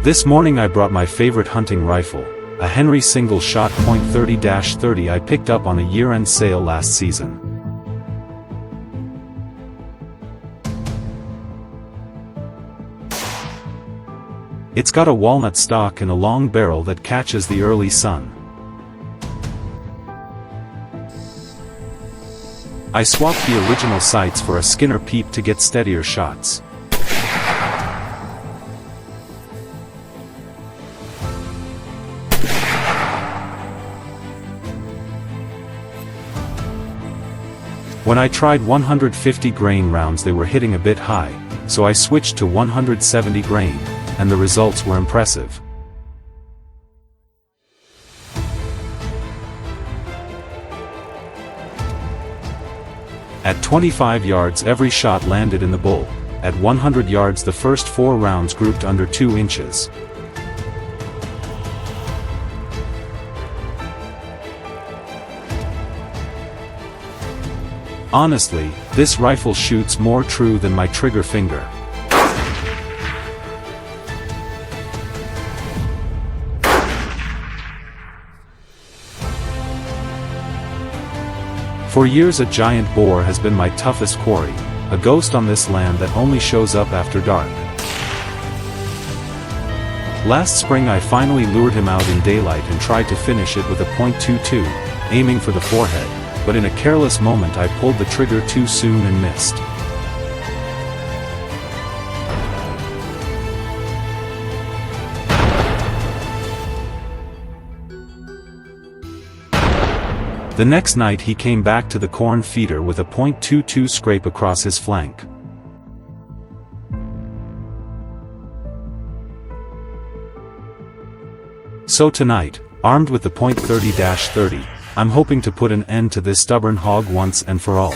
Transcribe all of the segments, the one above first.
This morning I brought my favorite hunting rifle, a Henry single-shot .30-30 I picked up on a year-end sale last season. It's got a walnut stock and a long barrel that catches the early sun. I swapped the original sights for a Skinner peep to get steadier shots. When I tried 150 grain rounds they were hitting a bit high, so I switched to 170 grain, and the results were impressive. At 25 yards every shot landed in the bull. At 100 yards the first 4 rounds grouped under 2 inches. Honestly, this rifle shoots more true than my trigger finger. For years a giant boar has been my toughest quarry, a ghost on this land that only shows up after dark. Last spring I finally lured him out in daylight and tried to finish it with a .22, aiming for the forehead, but in a careless moment I pulled the trigger too soon and missed. The next night he came back to the corn feeder with a .22 scrape across his flank. So tonight, armed with the .30-30, I'm hoping to put an end to this stubborn hog once and for all.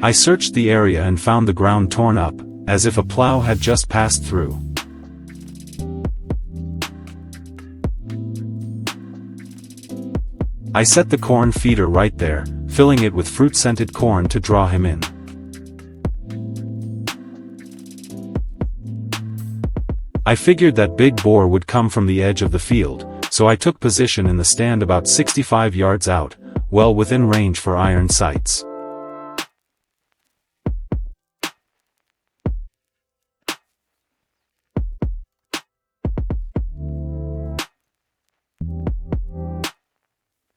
I searched the area and found the ground torn up, as if a plow had just passed through. I set the corn feeder right there, filling it with fruit-scented corn to draw him in. I figured that big boar would come from the edge of the field, so I took position in the stand about 65 yards out, well within range for iron sights.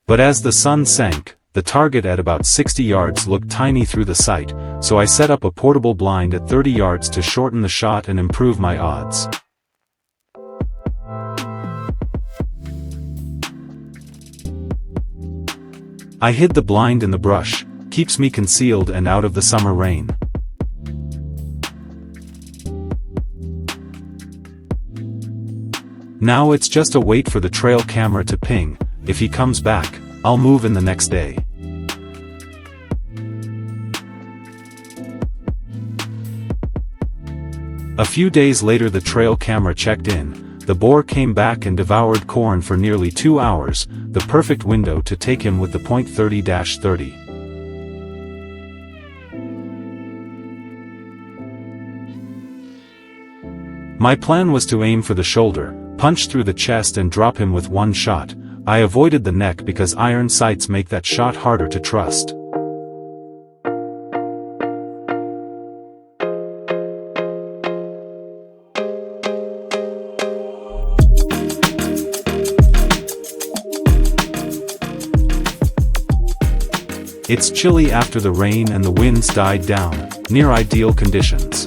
But as the sun sank, the target at about 60 yards looked tiny through the sight, so I set up a portable blind at 30 yards to shorten the shot and improve my odds. I hid the blind in the brush, keeps me concealed and out of the summer rain. Now it's just a wait for the trail camera to ping. If he comes back, I'll move in the next day. A few days later the trail camera checked in. The boar came back and devoured corn for nearly 2 hours, the perfect window to take him with the .30-30. My plan was to aim for the shoulder, punch through the chest and drop him with one shot. I avoided the neck because iron sights make that shot harder to trust. It's chilly after the rain and the winds died down, near ideal conditions.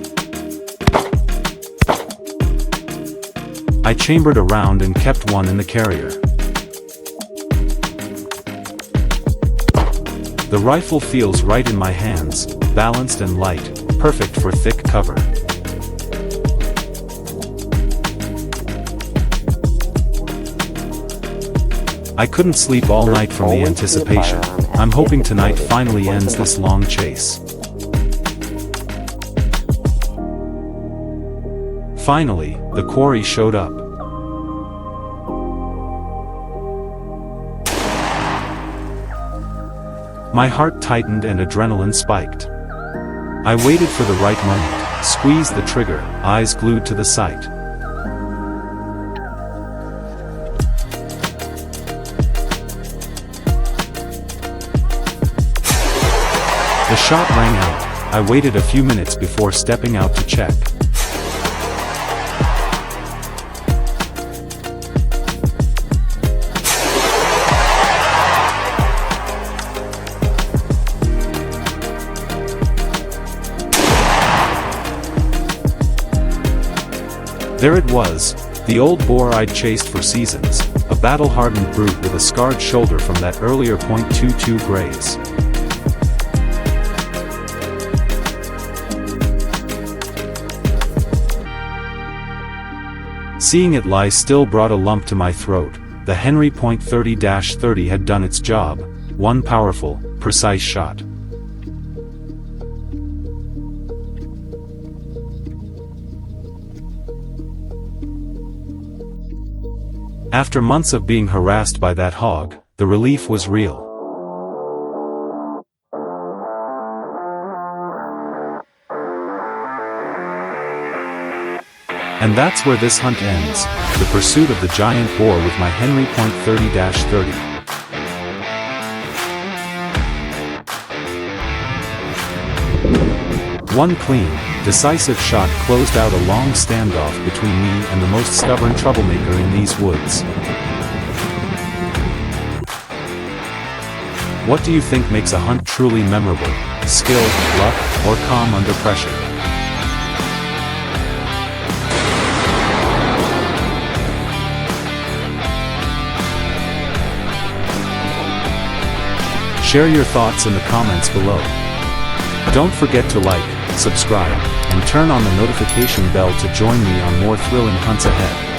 I chambered a round and kept one in the carrier. The rifle feels right in my hands, balanced and light, perfect for thick cover. I couldn't sleep all night from the anticipation. I'm hoping tonight finally ends this long chase. Finally, the quarry showed up. My heart tightened and adrenaline spiked. I waited for the right moment, squeezed the trigger, eyes glued to the sight. The shot rang out. I waited a few minutes before stepping out to check. There it was, the old boar I'd chased for seasons, a battle-hardened brute with a scarred shoulder from that earlier .22 graze. Seeing it lie still brought a lump to my throat. The Henry .30-30 had done its job, one powerful, precise shot. After months of being harassed by that hog, the relief was real. And that's where this hunt ends, the pursuit of the giant boar with my Henry .30-30. One clean, decisive shot closed out a long standoff between me and the most stubborn troublemaker in these woods. What do you think makes a hunt truly memorable? Skill, luck, or calm under pressure? Share your thoughts in the comments below. Don't forget to like, subscribe, and turn on the notification bell to join me on more thrilling hunts ahead.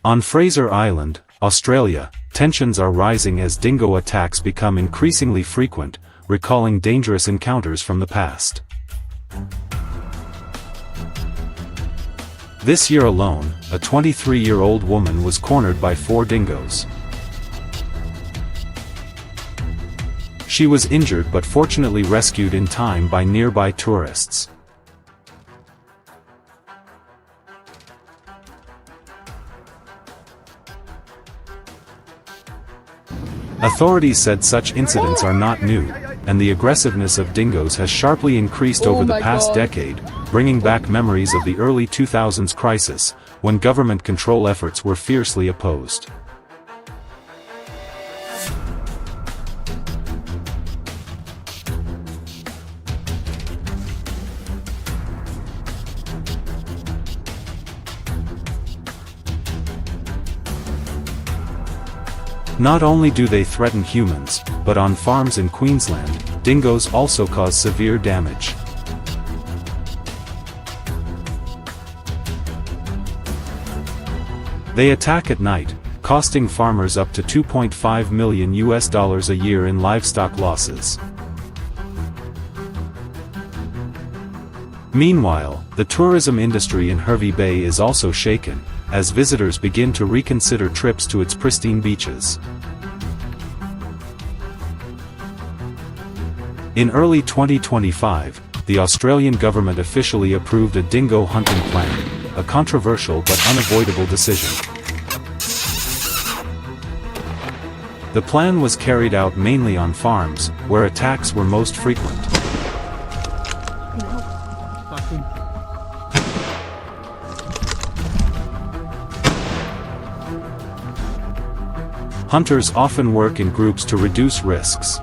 On Fraser Island, Australia, tensions are rising as dingo attacks become increasingly frequent, recalling dangerous encounters from the past. This year alone, a 23-year-old woman was cornered by 4 dingoes. She was injured but fortunately rescued in time by nearby tourists. Authorities said such incidents are not new, and the aggressiveness of dingoes has sharply increased over the past decade, bringing back memories of the early 2000s crisis, when government control efforts were fiercely opposed. Not only do they threaten humans, but on farms in Queensland, dingoes also cause severe damage. They attack at night, costing farmers up to $2.5 million a year in livestock losses. Meanwhile, the tourism industry in Hervey Bay is also shaken, as visitors begin to reconsider trips to its pristine beaches. In early 2025, the Australian government officially approved a dingo hunting plan, a controversial but unavoidable decision. The plan was carried out mainly on farms, where attacks were most frequent. Hunters often work in groups to reduce risks.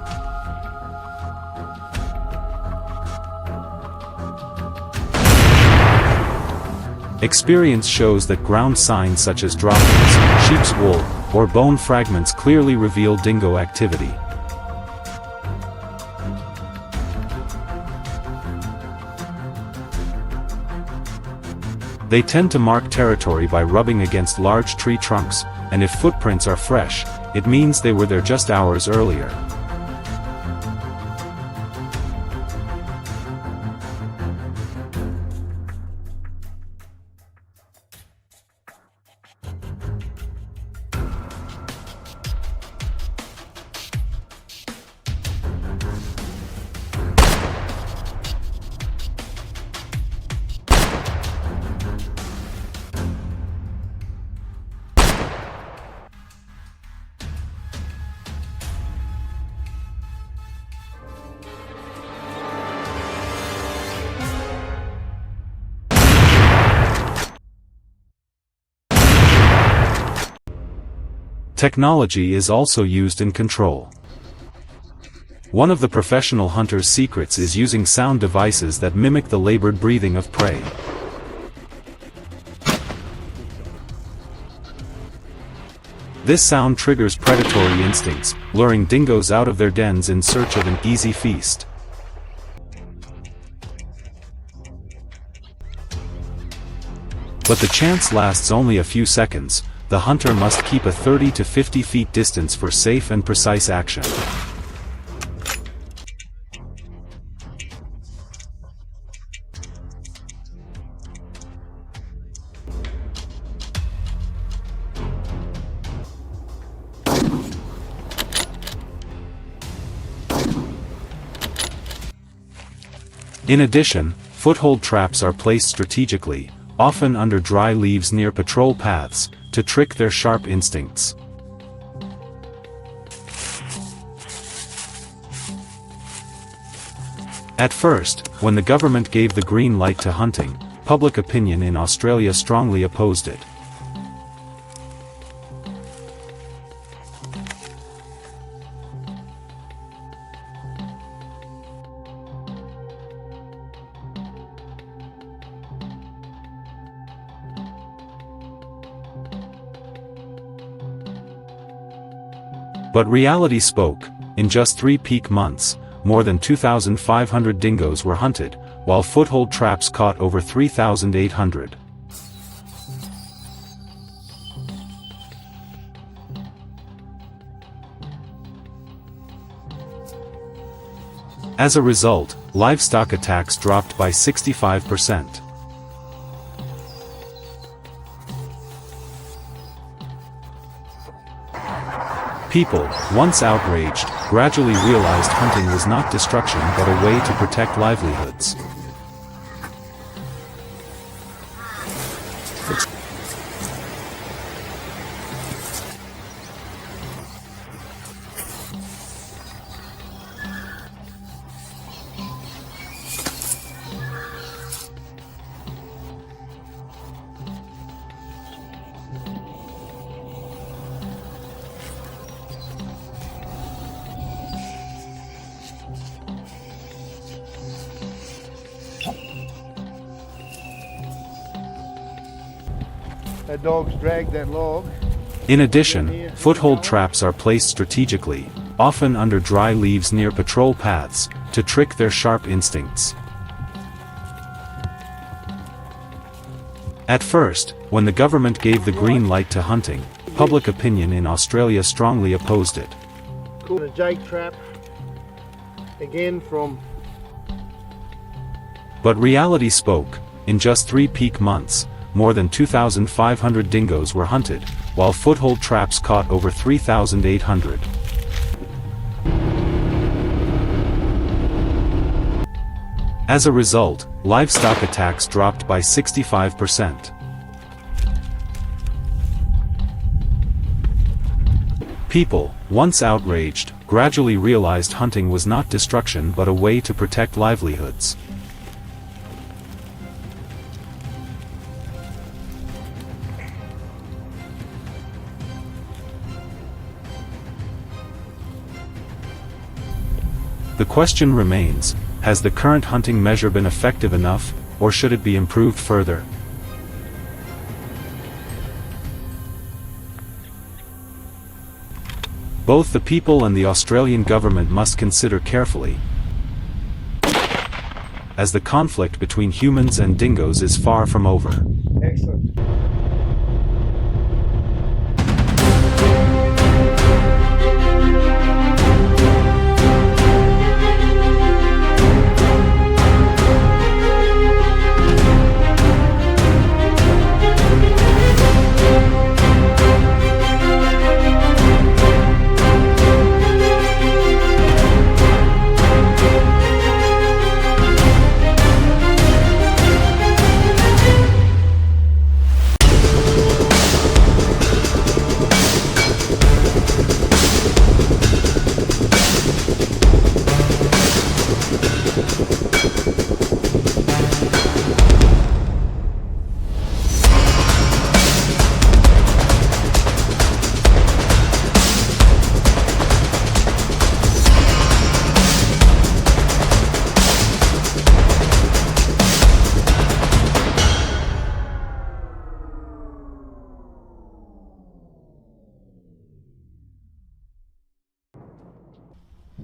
Experience shows that ground signs such as droppings, sheep's wool, or bone fragments clearly reveal dingo activity. They tend to mark territory by rubbing against large tree trunks, and if footprints are fresh, it means they were there just hours earlier. Technology is also used in control. One of the professional hunter's secrets is using sound devices that mimic the labored breathing of prey. This sound triggers predatory instincts, luring dingoes out of their dens in search of an easy feast. But the chance lasts only a few seconds. The hunter must keep a 30 to 50 feet distance for safe and precise action. In addition, foothold traps are placed strategically, often under dry leaves near patrol paths, to trick their sharp instincts. At first, when the government gave the green light to hunting, public opinion in Australia strongly opposed it. But reality spoke. In just 3 peak months, more than 2,500 dingoes were hunted, while foothold traps caught over 3,800. As a result, livestock attacks dropped by 65%. People, once outraged, gradually realized hunting was not destruction but a way to protect livelihoods. That dog's dragged that log. In addition, foothold traps are placed strategically, often under dry leaves near patrol paths, to trick their sharp instincts. At first, when the government gave the green light to hunting, public opinion in Australia strongly opposed it. Caught a jake trap again from. But reality spoke. In just 3 peak months, more than 2,500 dingoes were hunted, while foothold traps caught over 3,800. As a result, livestock attacks dropped by 65%. People, once outraged, gradually realized hunting was not destruction but a way to protect livelihoods. The question remains, has the current hunting measure been effective enough, or should it be improved further? Both the people and the Australian government must consider carefully, as the conflict between humans and dingoes is far from over. Excellent.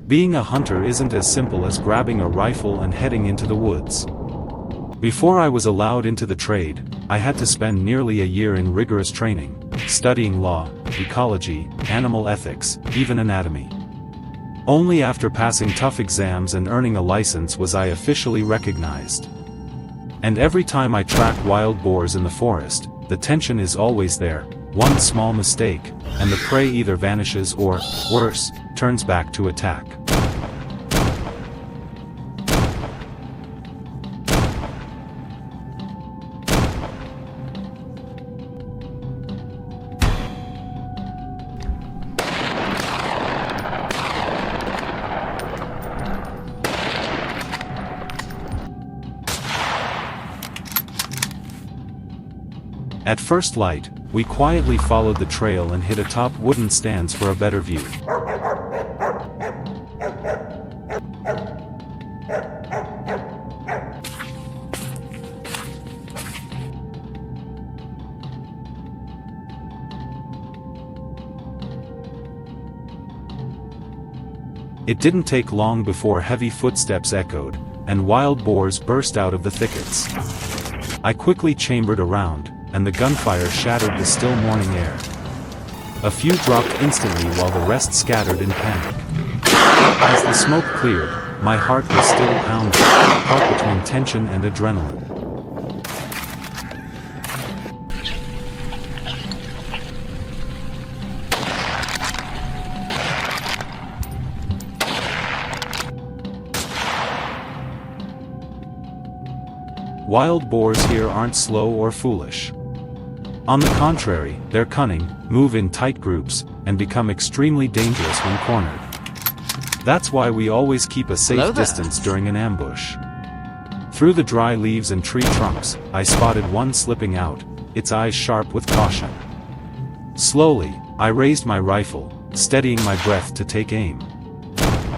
Being a hunter isn't as simple as grabbing a rifle and heading into the woods. Before I was allowed into the trade, I had to spend nearly a year in rigorous training, studying law, ecology, animal ethics, even anatomy. Only after passing tough exams and earning a license was I officially recognized. And every time I track wild boars in the forest, the tension is always there. One small mistake, and the prey either vanishes or, worse, turns back to attack. At first light, we quietly followed the trail and hit atop wooden stands for a better view. It didn't take long before heavy footsteps echoed, and wild boars burst out of the thickets. I quickly chambered around, and the gunfire shattered the still morning air. A few dropped instantly while the rest scattered in panic. As the smoke cleared, my heart was still pounding, caught between tension and adrenaline. Wild boars here aren't slow or foolish. On the contrary, they're cunning, move in tight groups, and become extremely dangerous when cornered. That's why we always keep a safe distance during an ambush. Through the dry leaves and tree trunks, I spotted one slipping out, its eyes sharp with caution. Slowly, I raised my rifle, steadying my breath to take aim.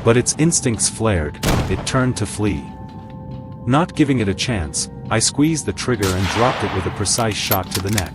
But its instincts flared, it turned to flee. Not giving it a chance, I squeezed the trigger and dropped it with a precise shot to the neck.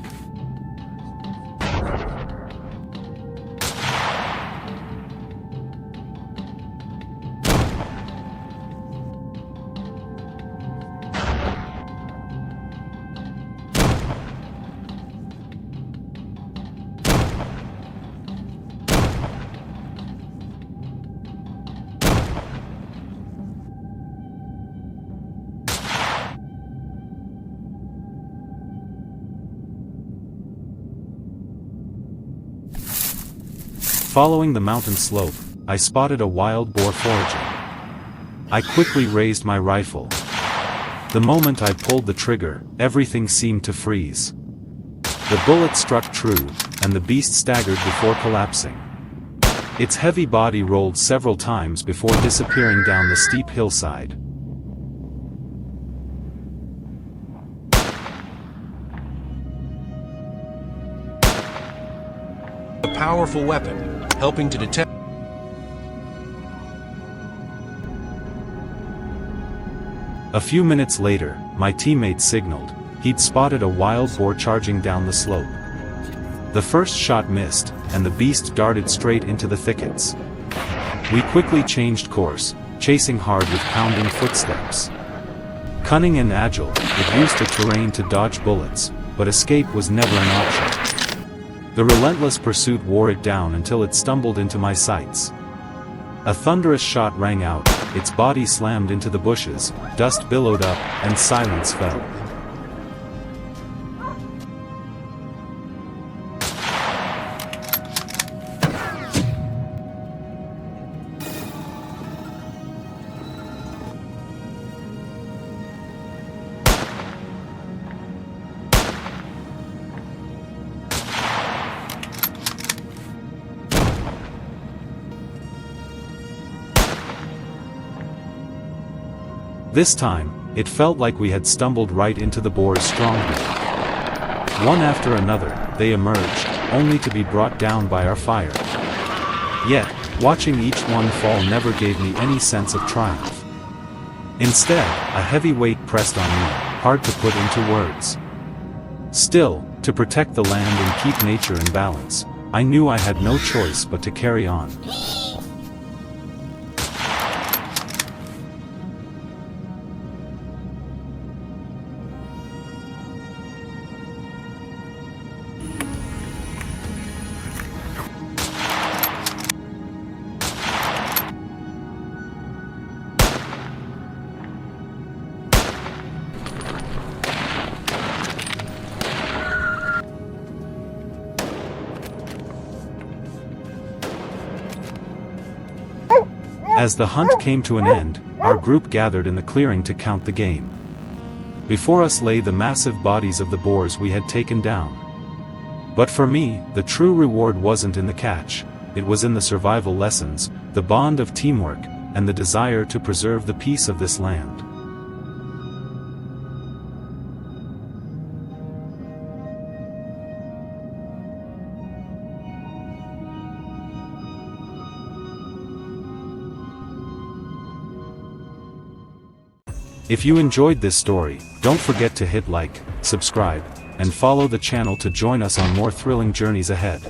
Following the mountain slope, I spotted a wild boar foraging. I quickly raised my rifle. The moment I pulled the trigger, everything seemed to freeze. The bullet struck true, and the beast staggered before collapsing. Its heavy body rolled several times before disappearing down the steep hillside. A powerful weapon, helping to detect. A few minutes later, my teammate signaled. He'd spotted a wild boar charging down the slope. The first shot missed, and the beast darted straight into the thickets. We quickly changed course, chasing hard with pounding footsteps. Cunning and agile, it used the terrain to dodge bullets, but escape was never an option. The relentless pursuit wore it down until it stumbled into my sights. A thunderous shot rang out, its body slammed into the bushes, dust billowed up, and silence fell. This time, it felt like we had stumbled right into the boar's stronghold. One after another, they emerged, only to be brought down by our fire. Yet, watching each one fall never gave me any sense of triumph. Instead, a heavy weight pressed on me, hard to put into words. Still, to protect the land and keep nature in balance, I knew I had no choice but to carry on. As the hunt came to an end, our group gathered in the clearing to count the game. Before us lay the massive bodies of the boars we had taken down. But for me, the true reward wasn't in the catch, it was in the survival lessons, the bond of teamwork, and the desire to preserve the peace of this land. If you enjoyed this story, don't forget to hit like, subscribe, and follow the channel to join us on more thrilling journeys ahead.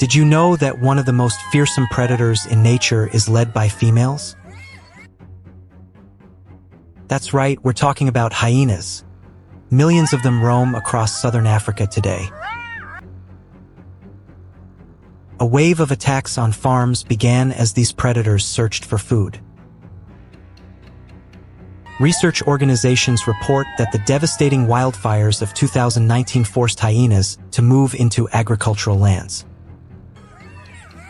Did you know that one of the most fearsome predators in nature is led by females? That's right, we're talking about hyenas. Millions of them roam across southern Africa today. A wave of attacks on farms began as these predators searched for food. Research organizations report that the devastating wildfires of 2019 forced hyenas to move into agricultural lands.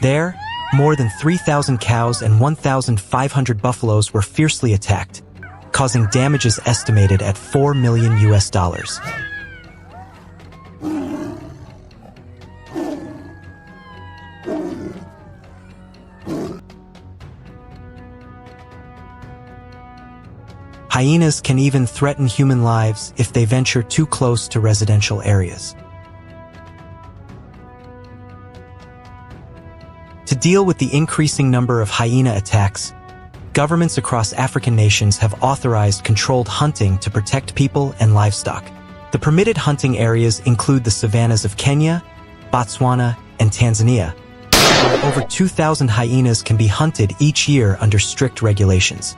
There, more than 3,000 cows and 1,500 buffaloes were fiercely attacked, causing damages estimated at $4 million. Hyenas can even threaten human lives if they venture too close to residential areas. To deal with the increasing number of hyena attacks, governments across African nations have authorized controlled hunting to protect people and livestock. The permitted hunting areas include the savannas of Kenya, Botswana, and Tanzania, where over 2,000 hyenas can be hunted each year under strict regulations.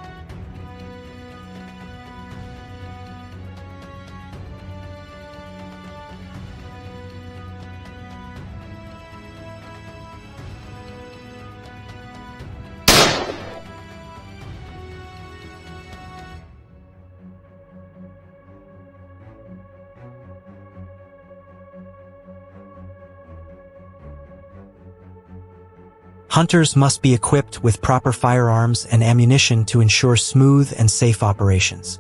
Hunters must be equipped with proper firearms and ammunition to ensure smooth and safe operations.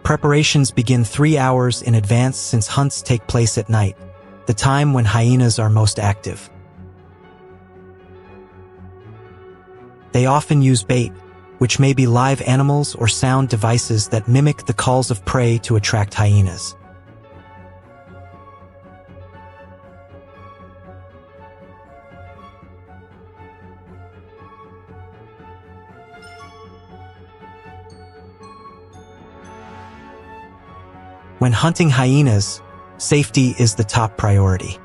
Preparations begin 3 hours in advance since hunts take place at night, the time when hyenas are most active. They often use bait, which may be live animals or sound devices that mimic the calls of prey to attract hyenas. When hunting hyenas, safety is the top priority.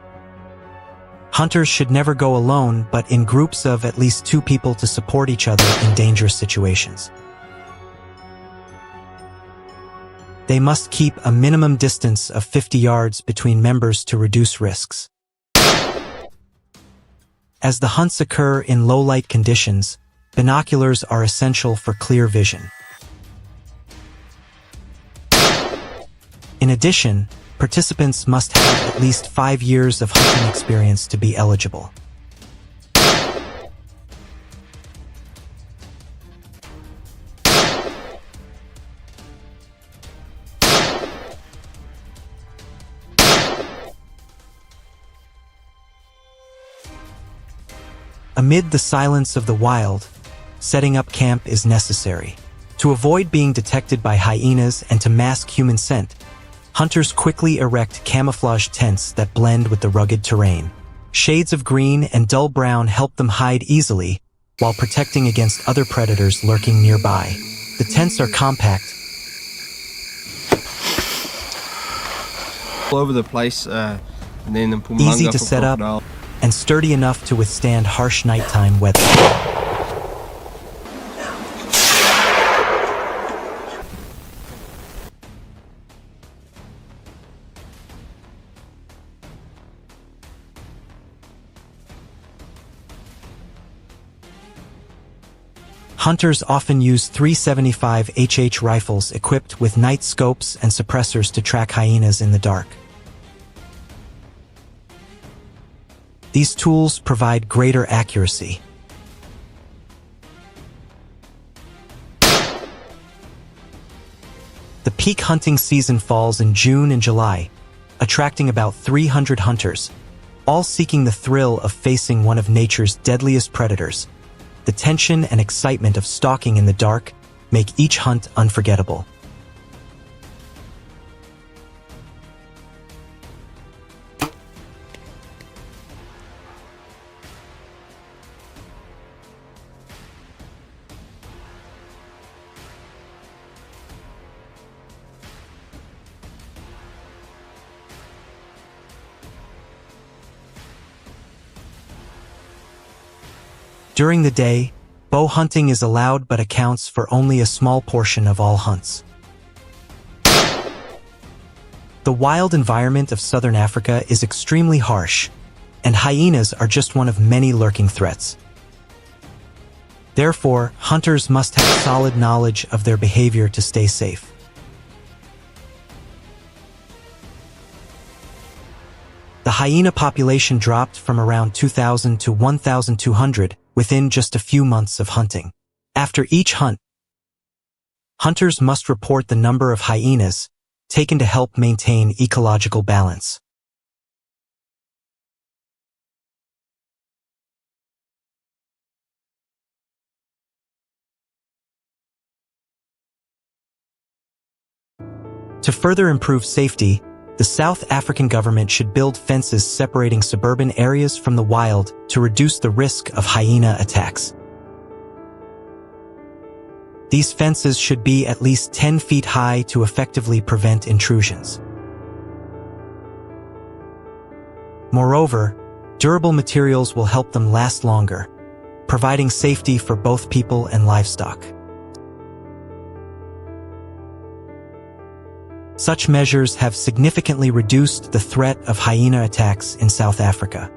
Hunters should never go alone, but in groups of at least 2 people to support each other in dangerous situations. They must keep a minimum distance of 50 yards between members to reduce risks. As the hunts occur in low-light conditions, binoculars are essential for clear vision. In addition, participants must have at least 5 years of hunting experience to be eligible. Amid the silence of the wild, setting up camp is necessary. To avoid being detected by hyenas and to mask human scent, hunters quickly erect camouflage tents that blend with the rugged terrain. Shades of green and dull brown help them hide easily, while protecting against other predators lurking nearby. The tents are compact, all over the place, and then easy to set up, and sturdy enough to withstand harsh nighttime weather. Hunters often use .375 HH rifles equipped with night scopes and suppressors to track hyenas in the dark. These tools provide greater accuracy. The peak hunting season falls in June and July, attracting about 300 hunters, all seeking the thrill of facing one of nature's deadliest predators. The tension and excitement of stalking in the dark make each hunt unforgettable. During the day, bow hunting is allowed but accounts for only a small portion of all hunts. The wild environment of southern Africa is extremely harsh, and hyenas are just one of many lurking threats. Therefore, hunters must have solid knowledge of their behavior to stay safe. The hyena population dropped from around 2,000 to 1,200 within just a few months of hunting. After each hunt, hunters must report the number of hyenas taken to help maintain ecological balance. To further improve safety, the South African government should build fences separating suburban areas from the wild to reduce the risk of hyena attacks. These fences should be at least 10 feet high to effectively prevent intrusions. Moreover, durable materials will help them last longer, providing safety for both people and livestock. Such measures have significantly reduced the threat of hyena attacks in South Africa.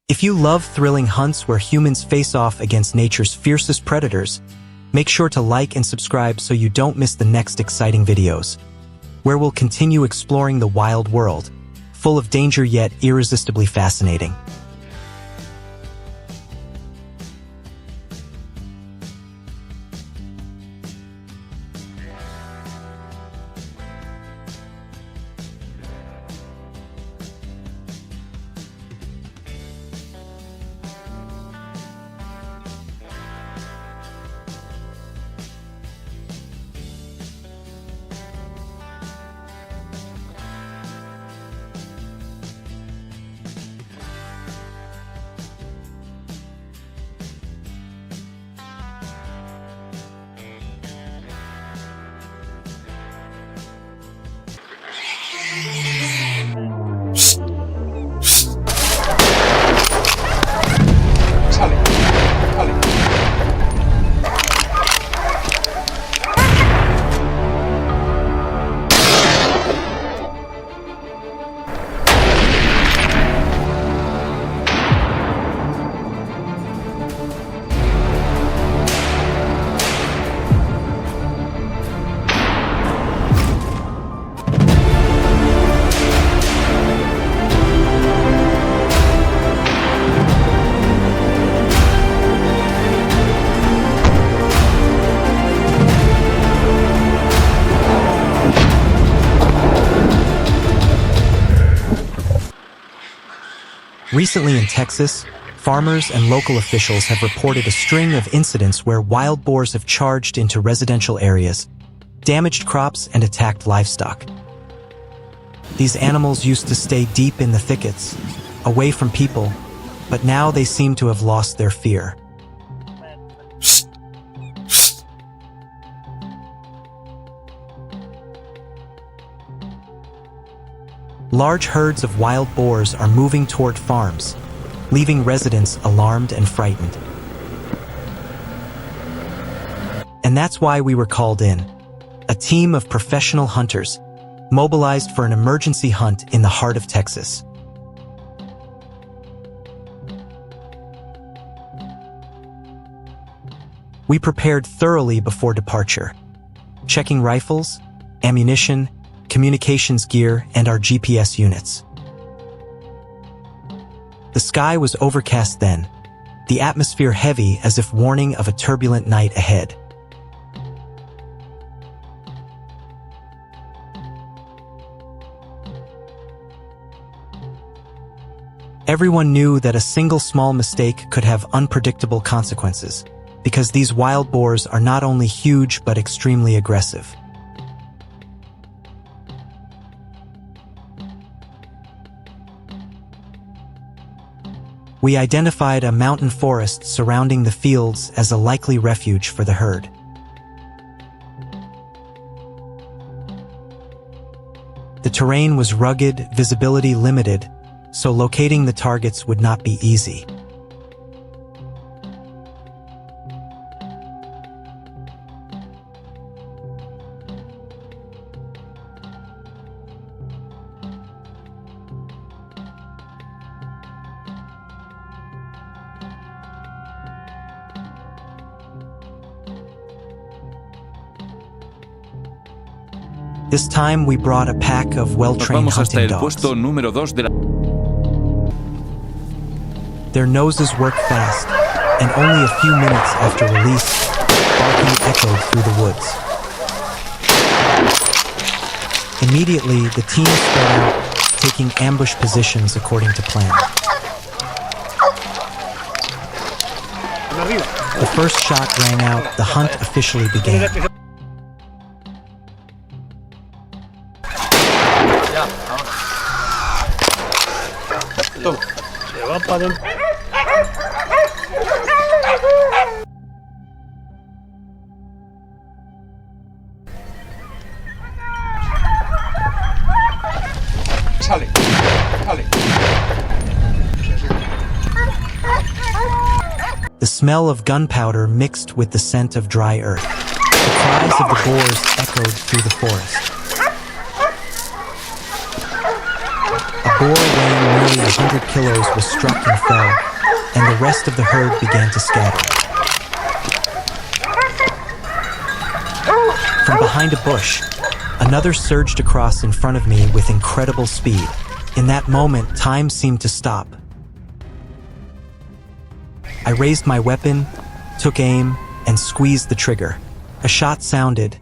If you love thrilling hunts where humans face off against nature's fiercest predators, make sure to like and subscribe so you don't miss the next exciting videos, where we'll continue exploring the wild world, full of danger yet irresistibly fascinating. Recently in Texas, farmers and local officials have reported a string of incidents where wild boars have charged into residential areas, damaged crops, and attacked livestock. These animals used to stay deep in the thickets, away from people, but now they seem to have lost their fear. Large herds of wild boars are moving toward farms, leaving residents alarmed and frightened. And that's why we were called in, a team of professional hunters, mobilized for an emergency hunt in the heart of Texas. We prepared thoroughly before departure, checking rifles, ammunition, communications gear, and our GPS units. The sky was overcast then, the atmosphere heavy as if warning of a turbulent night ahead. Everyone knew that a single small mistake could have unpredictable consequences, because these wild boars are not only huge but extremely aggressive. We identified a mountain forest surrounding the fields as a likely refuge for the herd. The terrain was rugged, visibility limited, so locating the targets would not be easy. This time we brought a pack of well-trained hunting dogs. Their noses work fast, and only a few minutes after release, barking echoed through the woods. Immediately, the team spread out, taking ambush positions according to plan. The first shot rang out, the hunt officially began. Se va para adentro. The smell of gunpowder mixed with the scent of dry earth. The cries of the boars echoed through the forest. A boar weighing nearly 100 kilos was struck and fell, and the rest of the herd began to scatter. From behind a bush, another surged across in front of me with incredible speed. In that moment, time seemed to stop. I raised my weapon, took aim, and squeezed the trigger. A shot sounded,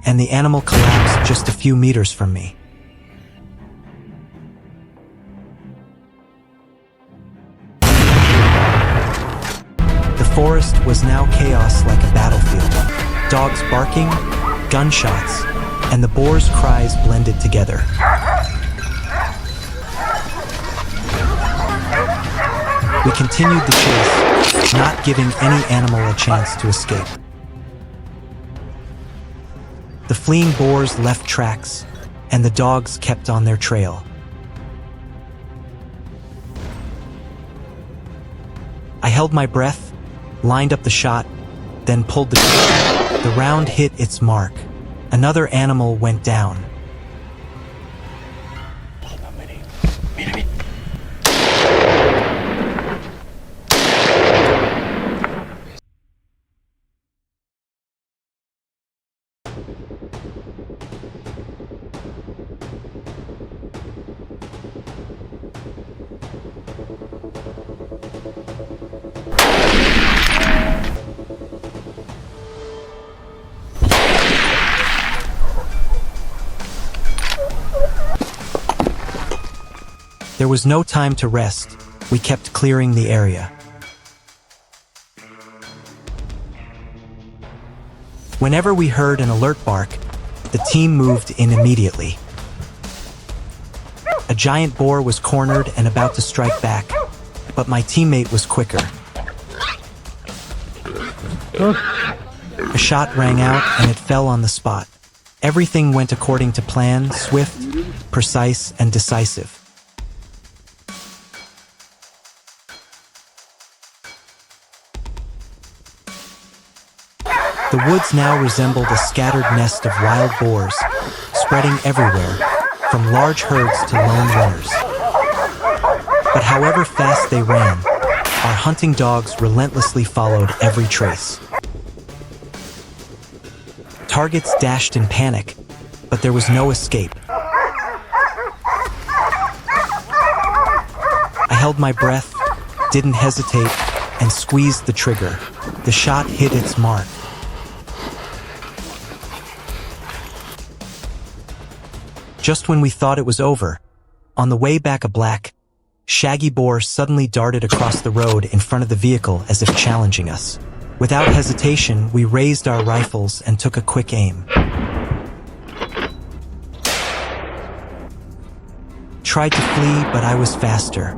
and the animal collapsed just a few meters from me. The forest was now chaos like a battlefield. Dogs barking, gunshots, and the boars' cries blended together. We continued the chase, not giving any animal a chance to escape. The fleeing boars left tracks, and the dogs kept on their trail. I held my breath, lined up the shot, then pulled the trigger. The round hit its mark. Another animal went down. There was no time to rest. We kept clearing the area. Whenever we heard an alert bark, the team moved in immediately. A giant boar was cornered and about to strike back, but my teammate was quicker. A shot rang out and it fell on the spot. Everything went according to plan, swift, precise, and decisive. The woods now resembled a scattered nest of wild boars, spreading everywhere, from large herds to lone runners. But however fast they ran, our hunting dogs relentlessly followed every trace. Targets dashed in panic, but there was no escape. I held my breath, didn't hesitate, and squeezed the trigger. The shot hit its mark. Just when we thought it was over, on the way back a black, shaggy boar suddenly darted across the road in front of the vehicle as if challenging us. Without hesitation, we raised our rifles and took a quick aim. Tried to flee, but I was faster.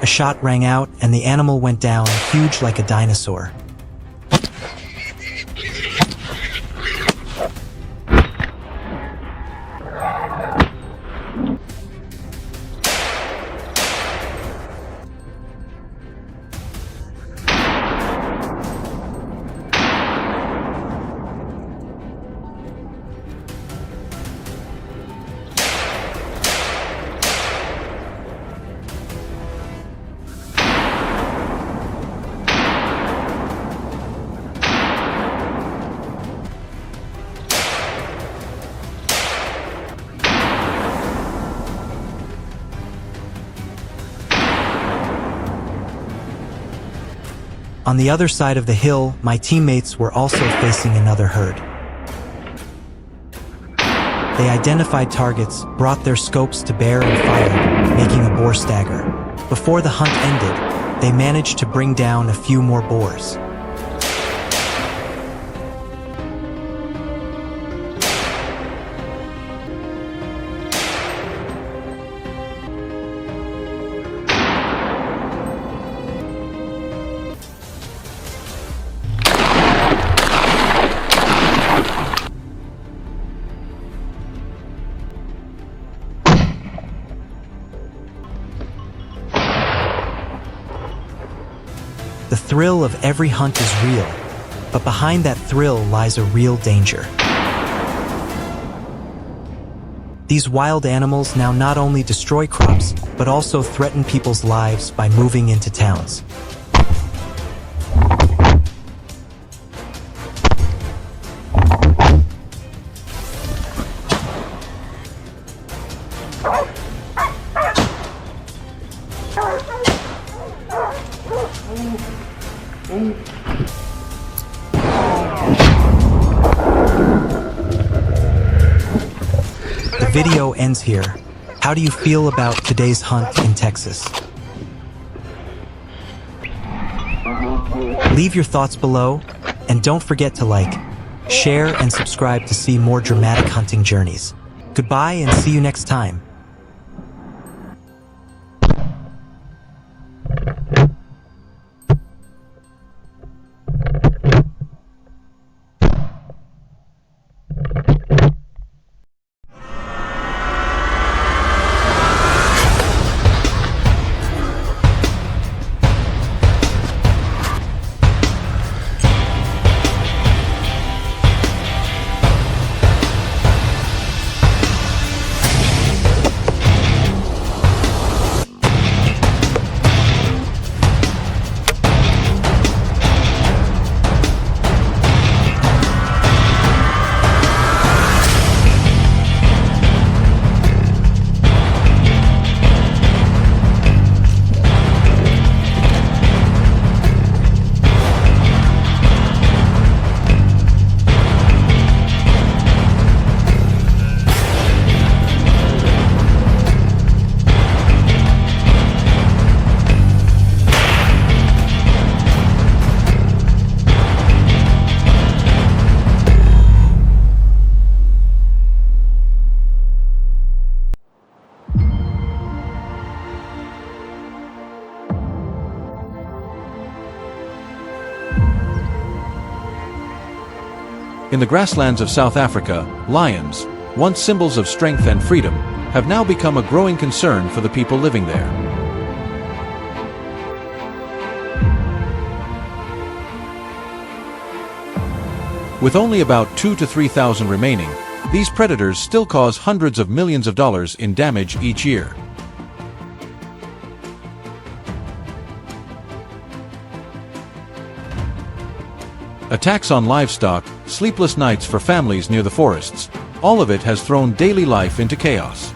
A shot rang out and the animal went down, huge like a dinosaur. On the other side of the hill, my teammates were also facing another herd. They identified targets, brought their scopes to bear and fired, making a boar stagger. Before the hunt ended, they managed to bring down a few more boars. The thrill of every hunt is real, but behind that thrill lies a real danger. These wild animals now not only destroy crops, but also threaten people's lives by moving into towns. The video ends here. How do you feel about today's hunt in Texas? Leave your thoughts below, and don't forget to like, share, and subscribe to see more dramatic hunting journeys. Goodbye and see you next time. In the grasslands of South Africa, lions, once symbols of strength and freedom, have now become a growing concern for the people living there. With only about 2,000 to 3,000 remaining, these predators still cause hundreds of millions of dollars in damage each year. Attacks on livestock, sleepless nights for families near the forests, all of it has thrown daily life into chaos.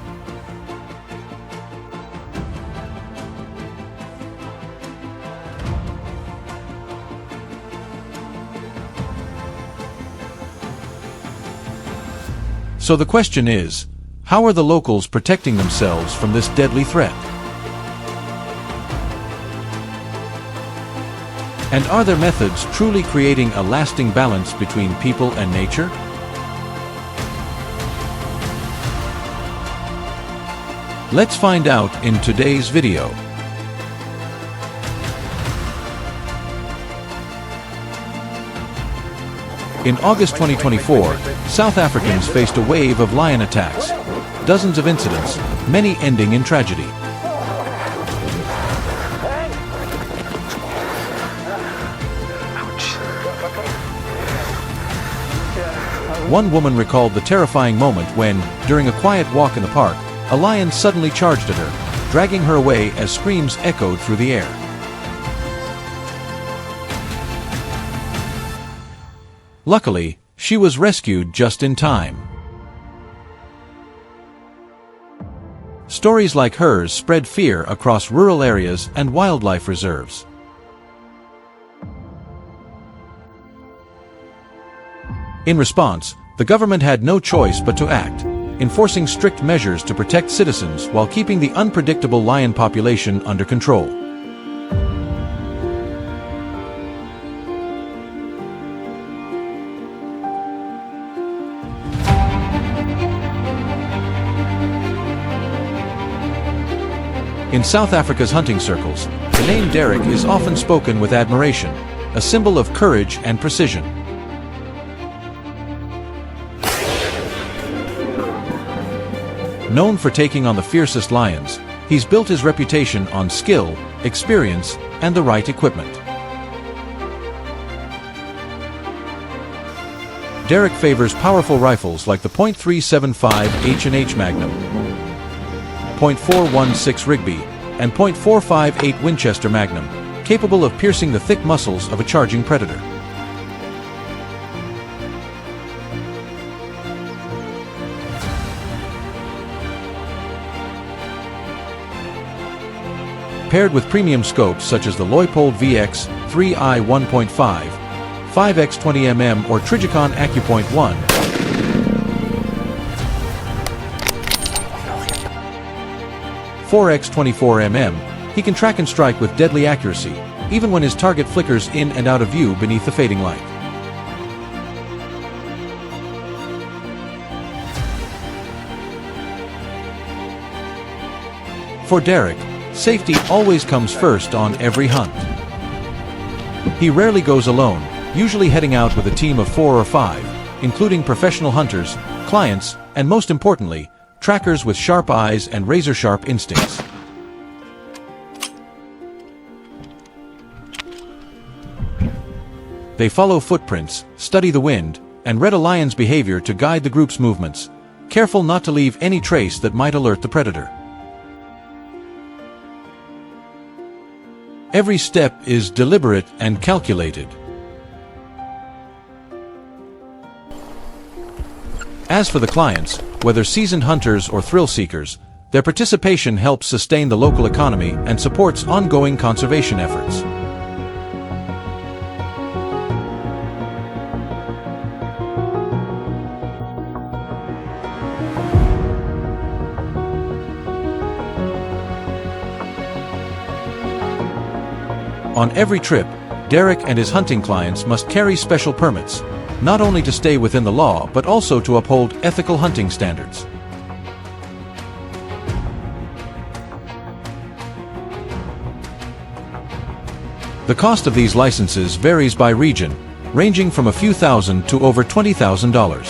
So the question is, how are the locals protecting themselves from this deadly threat? And are their methods truly creating a lasting balance between people and nature? Let's find out in today's video. In August 2024, South Africans faced a wave of lion attacks, dozens of incidents, many ending in tragedy. One woman recalled the terrifying moment when, during a quiet walk in the park, a lion suddenly charged at her, dragging her away as screams echoed through the air. Luckily, she was rescued just in time. Stories like hers spread fear across rural areas and wildlife reserves. In response, the government had no choice but to act, enforcing strict measures to protect citizens while keeping the unpredictable lion population under control. In South Africa's hunting circles, the name Derek is often spoken with admiration, a symbol of courage and precision. Known for taking on the fiercest lions, he's built his reputation on skill, experience, and the right equipment. Derek favors powerful rifles like the .375 H&H Magnum, .416 Rigby, and .458 Winchester Magnum, capable of piercing the thick muscles of a charging predator. Paired with premium scopes such as the Leupold VX 3i 1.5, 5x20mm or Trijicon AccuPoint 1, .4x24mm, he can track and strike with deadly accuracy, even when his target flickers in and out of view beneath the fading light. For Derek, safety always comes first on every hunt. He rarely goes alone, usually heading out with a team of 4 or 5, including professional hunters, clients, and most importantly, trackers with sharp eyes and razor-sharp instincts. They follow footprints, study the wind, and read a lion's behavior to guide the group's movements, careful not to leave any trace that might alert the predator. Every step is deliberate and calculated. As for the clients, whether seasoned hunters or thrill seekers, their participation helps sustain the local economy and supports ongoing conservation efforts. On every trip, Derek and his hunting clients must carry special permits, not only to stay within the law but also to uphold ethical hunting standards. The cost of these licenses varies by region, ranging from a few thousand to over $20,000.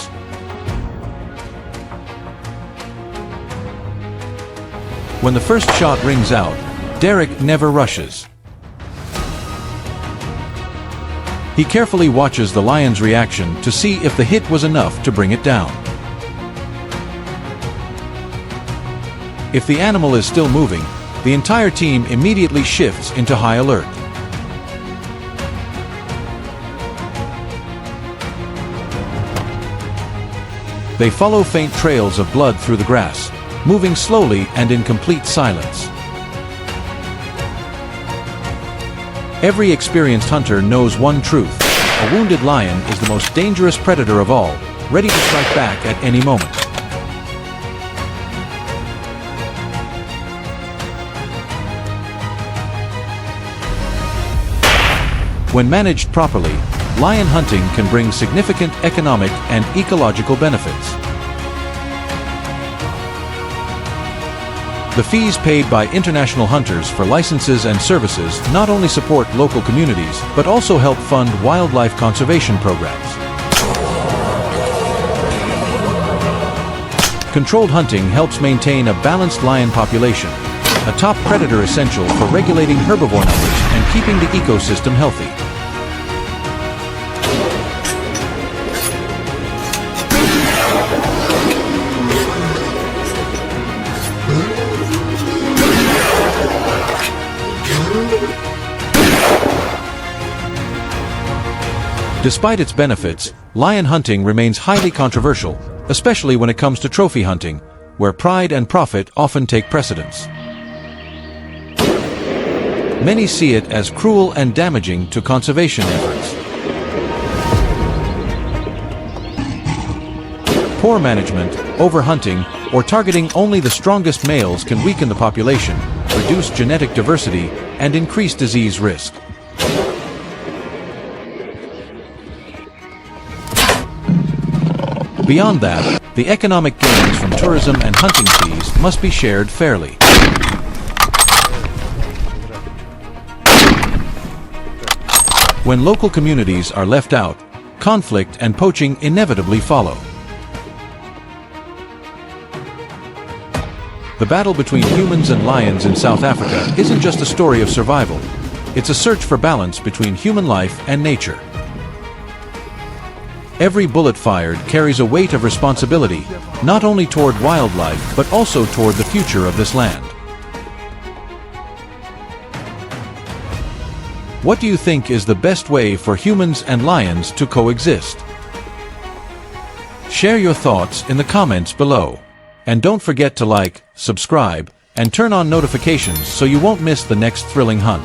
When the first shot rings out, Derek never rushes. He carefully watches the lion's reaction to see if the hit was enough to bring it down. If the animal is still moving, the entire team immediately shifts into high alert. They follow faint trails of blood through the grass, moving slowly and in complete silence. Every experienced hunter knows one truth: a wounded lion is the most dangerous predator of all, ready to strike back at any moment. When managed properly, lion hunting can bring significant economic and ecological benefits. The fees paid by international hunters for licenses and services not only support local communities, but also help fund wildlife conservation programs. Controlled hunting helps maintain a balanced lion population, a top predator essential for regulating herbivore numbers and keeping the ecosystem healthy. Despite its benefits, lion hunting remains highly controversial, especially when it comes to trophy hunting, where pride and profit often take precedence. Many see it as cruel and damaging to conservation efforts. Poor management, overhunting, or targeting only the strongest males can weaken the population, reduce genetic diversity, and increase disease risk. Beyond that, the economic gains from tourism and hunting fees must be shared fairly. When local communities are left out, conflict and poaching inevitably follow. The battle between humans and lions in South Africa isn't just a story of survival. It's a search for balance between human life and nature. Every bullet fired carries a weight of responsibility, not only toward wildlife but also toward the future of this land. What do you think is the best way for humans and lions to coexist? Share your thoughts in the comments below. And don't forget to like, subscribe, and turn on notifications so you won't miss the next thrilling hunt.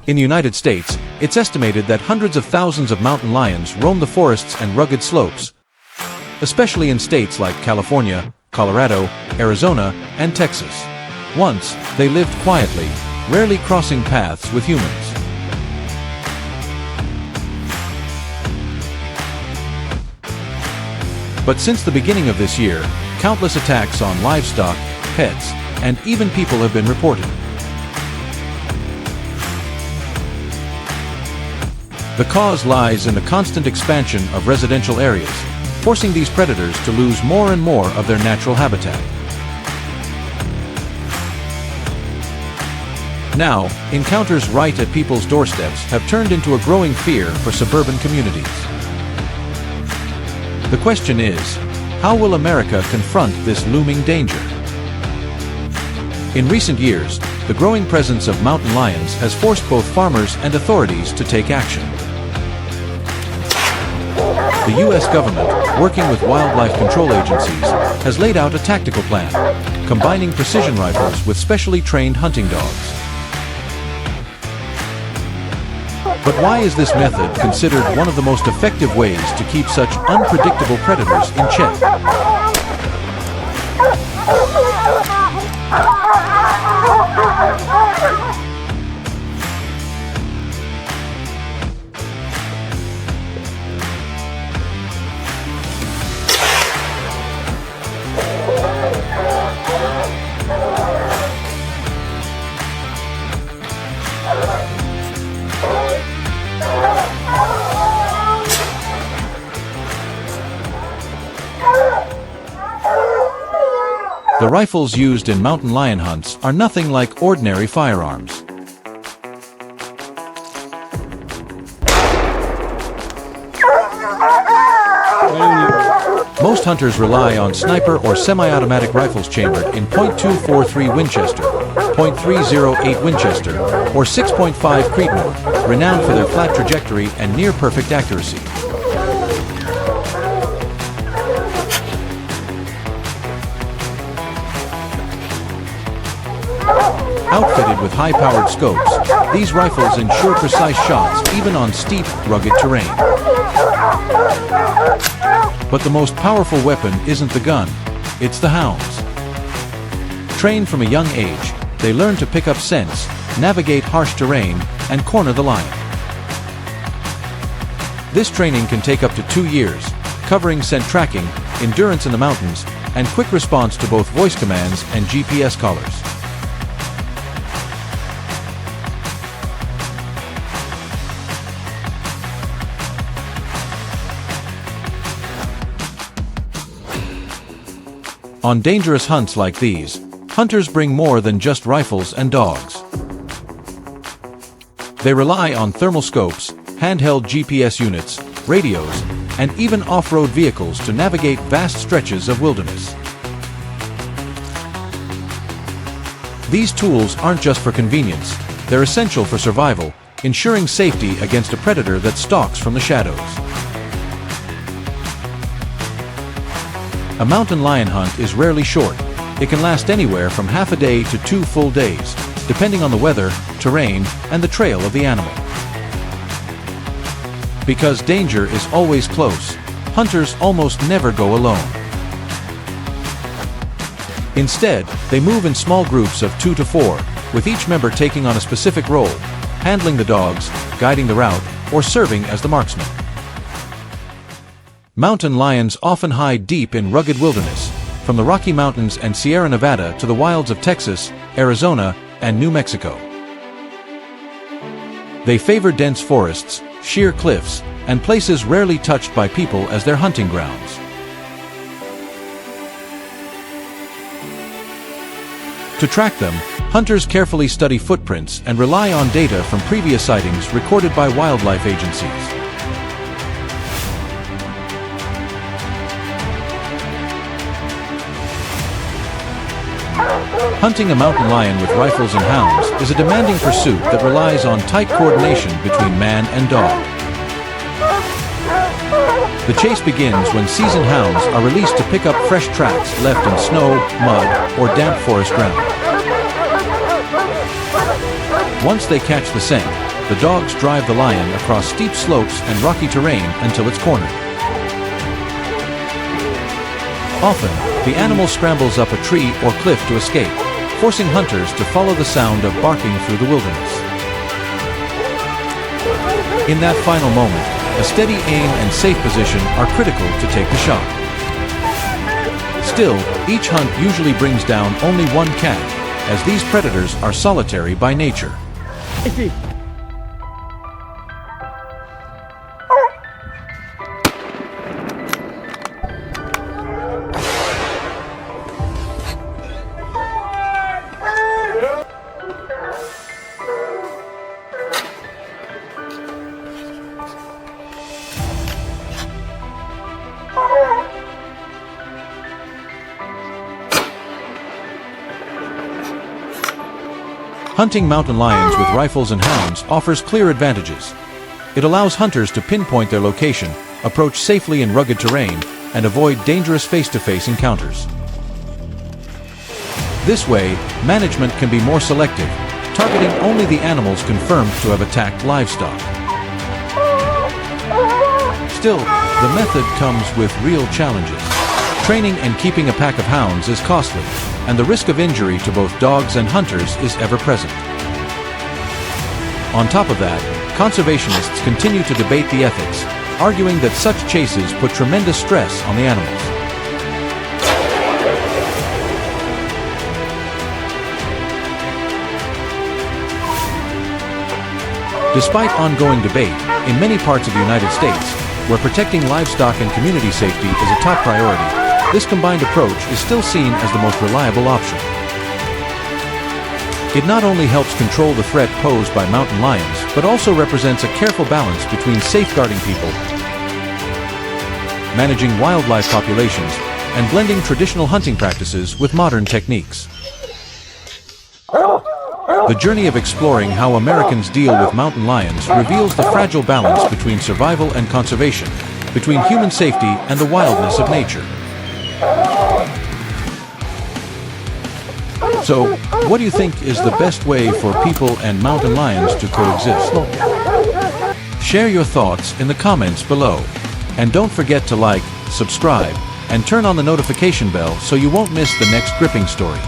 In the United States, it's estimated that hundreds of thousands of mountain lions roam the forests and rugged slopes, especially in states like California, Colorado, Arizona, and Texas. Once, they lived quietly, rarely crossing paths with humans. But since the beginning of this year, countless attacks on livestock, pets, and even people have been reported. The cause lies in the constant expansion of residential areas, forcing these predators to lose more and more of their natural habitat. Now, encounters right at people's doorsteps have turned into a growing fear for suburban communities. The question is, how will America confront this looming danger? In recent years, the growing presence of mountain lions has forced both farmers and authorities to take action. The U.S. government, working with wildlife control agencies, has laid out a tactical plan, combining precision rifles with specially trained hunting dogs. But why is this method considered one of the most effective ways to keep such unpredictable predators in check? The rifles used in mountain lion hunts are nothing like ordinary firearms. Most hunters rely on sniper or semi-automatic rifles chambered in .243 Winchester, .308 Winchester, or 6.5 Creedmoor, renowned for their flat trajectory and near-perfect accuracy. Outfitted with high-powered scopes, these rifles ensure precise shots even on steep, rugged terrain. But the most powerful weapon isn't the gun, it's the hounds. Trained from a young age, they learn to pick up scents, navigate harsh terrain, and corner the lion. This training can take up to 2 years, covering scent tracking, endurance in the mountains, and quick response to both voice commands and GPS collars. On dangerous hunts like these, hunters bring more than just rifles and dogs. They rely on thermal scopes, handheld GPS units, radios, and even off-road vehicles to navigate vast stretches of wilderness. These tools aren't just for convenience, they're essential for survival, ensuring safety against a predator that stalks from the shadows. A mountain lion hunt is rarely short. It can last anywhere from half a day to 2 full days, depending on the weather, terrain, and the trail of the animal. Because danger is always close, hunters almost never go alone. Instead, they move in small groups of 2 to 4, with each member taking on a specific role, handling the dogs, guiding the route, or serving as the marksman. Mountain lions often hide deep in rugged wilderness, from the Rocky Mountains and Sierra Nevada to the wilds of Texas, Arizona, and New Mexico. They favor dense forests, sheer cliffs, and places rarely touched by people as their hunting grounds. To track them, hunters carefully study footprints and rely on data from previous sightings recorded by wildlife agencies. Hunting a mountain lion with rifles and hounds is a demanding pursuit that relies on tight coordination between man and dog. The chase begins when seasoned hounds are released to pick up fresh tracks left in snow, mud, or damp forest ground. Once they catch the scent, the dogs drive the lion across steep slopes and rocky terrain until it's cornered. Often, the animal scrambles up a tree or cliff to escape, forcing hunters to follow the sound of barking through the wilderness. In that final moment, a steady aim and safe position are critical to take the shot. Still, each hunt usually brings down only one catch, as these predators are solitary by nature. Hunting mountain lions with rifles and hounds offers clear advantages. It allows hunters to pinpoint their location, approach safely in rugged terrain, and avoid dangerous face-to-face encounters. This way, management can be more selective, targeting only the animals confirmed to have attacked livestock. Still, the method comes with real challenges. Training and keeping a pack of hounds is costly, and the risk of injury to both dogs and hunters is ever present. On top of that, conservationists continue to debate the ethics, arguing that such chases put tremendous stress on the animals. Despite ongoing debate, in many parts of the United States, where protecting livestock and community safety is a top priority, this combined approach is still seen as the most reliable option. It not only helps control the threat posed by mountain lions, but also represents a careful balance between safeguarding people, managing wildlife populations, and blending traditional hunting practices with modern techniques. The journey of exploring how Americans deal with mountain lions reveals the fragile balance between survival and conservation, between human safety and the wildness of nature. So, what do you think is the best way for people and mountain lions to coexist? Share your thoughts in the comments below. And don't forget to like, subscribe, and turn on the notification bell so you won't miss the next gripping story.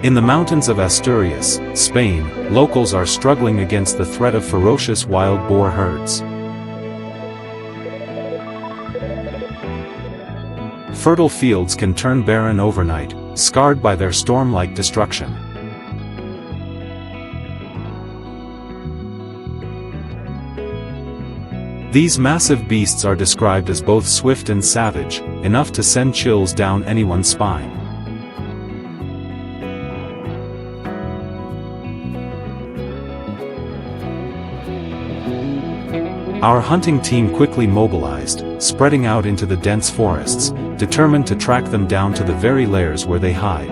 In the mountains of Asturias, Spain, locals are struggling against the threat of ferocious wild boar herds. Fertile fields can turn barren overnight, scarred by their storm-like destruction. These massive beasts are described as both swift and savage, enough to send chills down anyone's spine. Our hunting team quickly mobilized, spreading out into the dense forests, determined to track them down to the very lairs where they hide.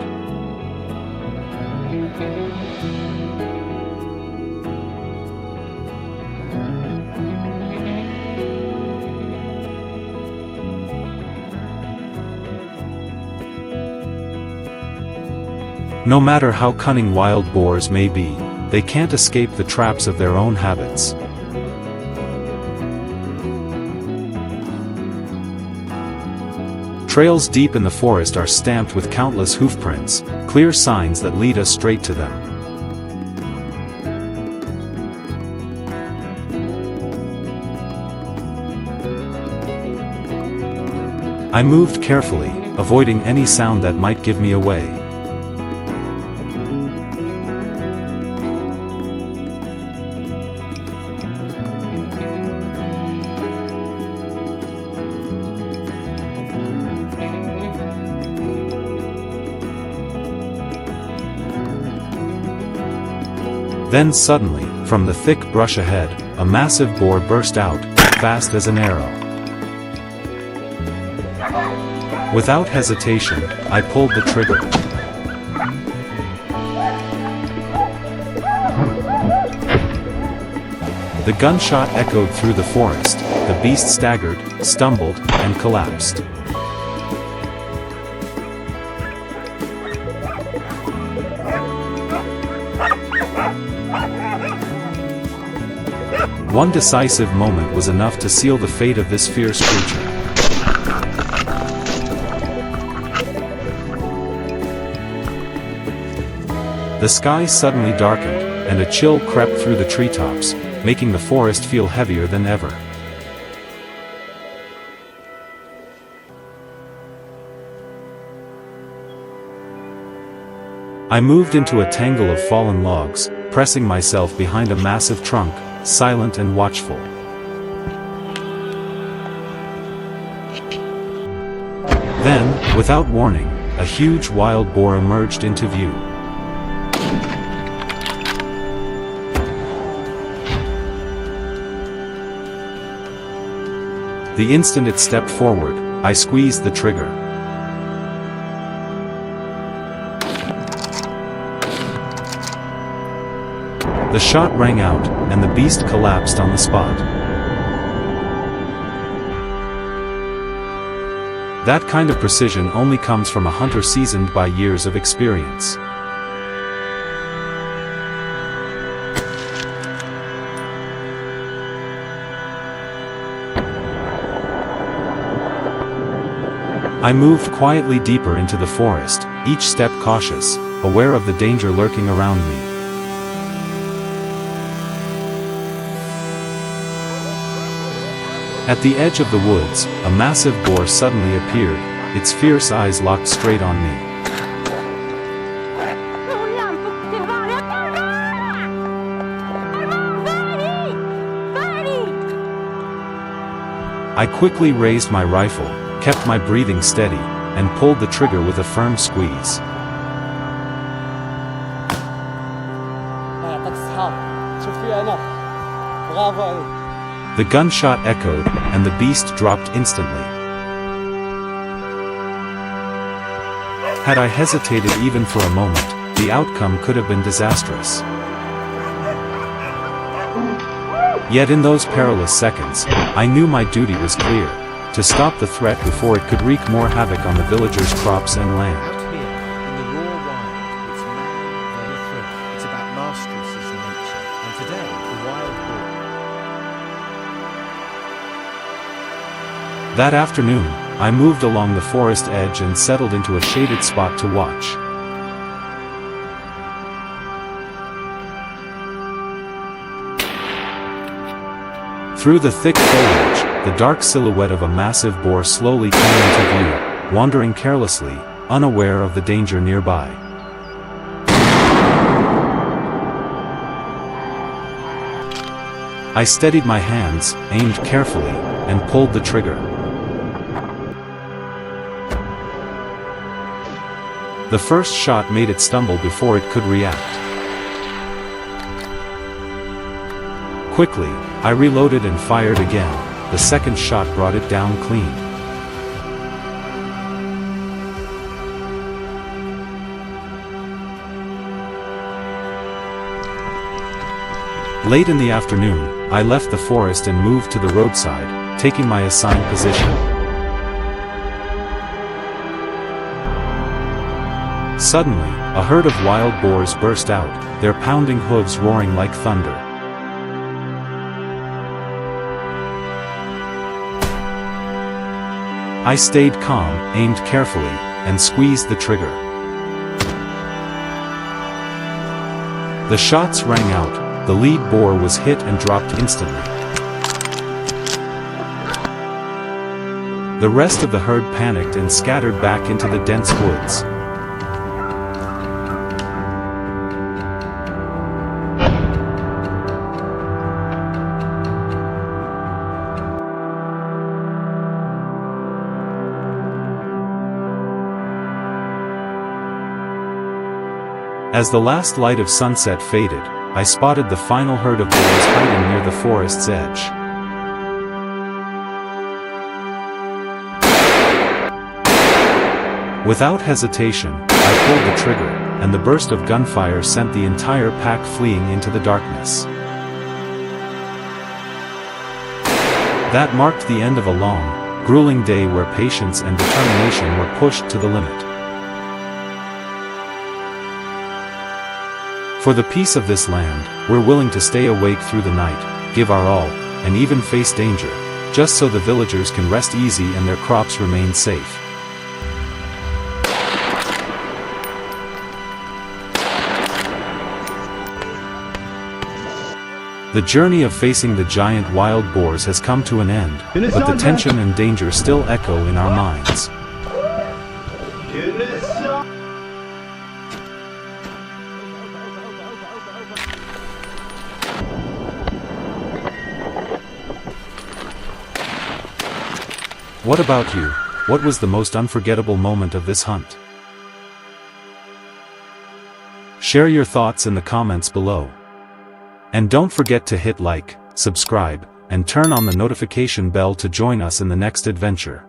No matter how cunning wild boars may be, they can't escape the traps of their own habits. Trails deep in the forest are stamped with countless hoofprints, clear signs that lead us straight to them. I moved carefully, avoiding any sound that might give me away. Then suddenly, from the thick brush ahead, a massive boar burst out, fast as an arrow. Without hesitation, I pulled the trigger. The gunshot echoed through the forest, the beast staggered, stumbled, and collapsed. One decisive moment was enough to seal the fate of this fierce creature. The sky suddenly darkened, and a chill crept through the treetops, making the forest feel heavier than ever. I moved into a tangle of fallen logs, pressing myself behind a massive trunk, silent and watchful. Then, without warning, a huge wild boar emerged into view. The instant it stepped forward, I squeezed the trigger. The shot rang out, and the beast collapsed on the spot. That kind of precision only comes from a hunter seasoned by years of experience. I moved quietly deeper into the forest, each step cautious, aware of the danger lurking around me. At the edge of the woods, a massive boar suddenly appeared, its fierce eyes locked straight on me. I quickly raised my rifle, kept my breathing steady, and pulled the trigger with a firm squeeze. The gunshot echoed, and the beast dropped instantly. Had I hesitated even for a moment, the outcome could have been disastrous. Yet in those perilous seconds, I knew my duty was clear: to stop the threat before it could wreak more havoc on the villagers' crops and land. Out here, in the raw wild, it's man on the thread. It's about mastery, says nature. And today, the wild boar. That afternoon, I moved along the forest edge and settled into a shaded spot to watch. Through the thick foliage, the dark silhouette of a massive boar slowly came into view, wandering carelessly, unaware of the danger nearby. I steadied my hands, aimed carefully, and pulled the trigger. The first shot made it stumble before it could react. Quickly, I reloaded and fired again. The second shot brought it down clean. Late in the afternoon, I left the forest and moved to the roadside, taking my assigned position. Suddenly, a herd of wild boars burst out, their pounding hooves roaring like thunder. I stayed calm, aimed carefully, and squeezed the trigger. The shots rang out. The lead boar was hit and dropped instantly. The rest of the herd panicked and scattered back into the dense woods. As the last light of sunset faded, I spotted the final herd of boars hiding near the forest's edge. Without hesitation, I pulled the trigger, and the burst of gunfire sent the entire pack fleeing into the darkness. That marked the end of a long, grueling day where patience and determination were pushed to the limit. For the peace of this land, we're willing to stay awake through the night, give our all, and even face danger, just so the villagers can rest easy and their crops remain safe. The journey of facing the giant wild boars has come to an end, but the tension and danger still echo in our minds. What about you? What was the most unforgettable moment of this hunt? Share your thoughts in the comments below. And don't forget to hit like, subscribe, and turn on the notification bell to join us in the next adventure.